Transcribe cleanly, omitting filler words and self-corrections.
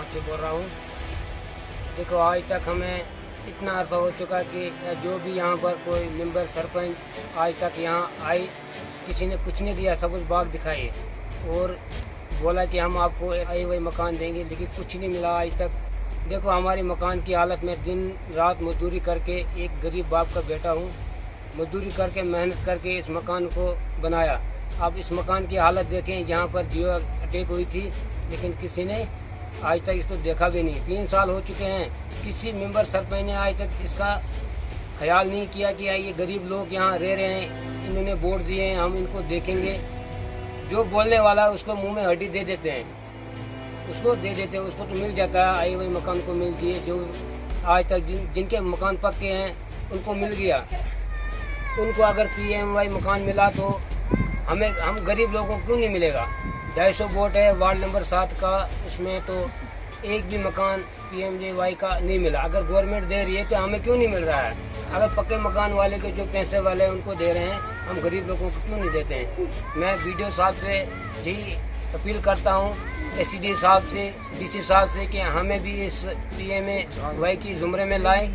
गांव से बोल रहा हूँ। देखो आज तक हमें इतना अर्सा हो चुका कि जो भी यहाँ पर कोई मेंबर सरपंच आज तक यहाँ आई, किसी ने कुछ नहीं दिया, सब कुछ बाग दिखाए और बोला कि हम आपको आए हुए मकान देंगे, लेकिन कुछ नहीं मिला आज तक। देखो हमारे मकान की हालत में दिन रात मजदूरी करके, एक गरीब बाप का बेटा हूँ, मजदूरी करके मेहनत करके इस मकान को बनाया। अब इस मकान की हालत देखें, जहाँ पर जियो अटैक हुई थी, लेकिन किसी ने आज तक इसको देखा भी नहीं। 3 साल हो चुके हैं, किसी मेंबर सरपंच ने आज तक इसका ख्याल नहीं किया कि ये गरीब लोग यहाँ रह रहे हैं, इन्होंने वोट दिए हैं, हम इनको देखेंगे। जो बोलने वाला है उसको मुंह में हड्डी दे देते हैं, उसको दे देते हैं, उसको तो मिल जाता है, आए हुए मकान को मिलती है। जो आज तक जिनके मकान पक्के हैं उनको मिल गया। उनको अगर PMY मकान मिला तो हम गरीब लोगों को क्यों नहीं मिलेगा? 250 वोट है वार्ड नंबर 7 का, उसमें तो एक भी मकान PMY का नहीं मिला। अगर गवर्नमेंट दे रही है तो हमें क्यों नहीं मिल रहा है? अगर पक्के मकान वाले के जो पैसे वाले हैं उनको दे रहे हैं, हम गरीब लोगों को क्यों नहीं देते हैं? मैं BDO साहब से ही अपील करता हूँ, SCD साहब से, DC साहब से कि हमें भी इस PMY की जुमरे में लाएं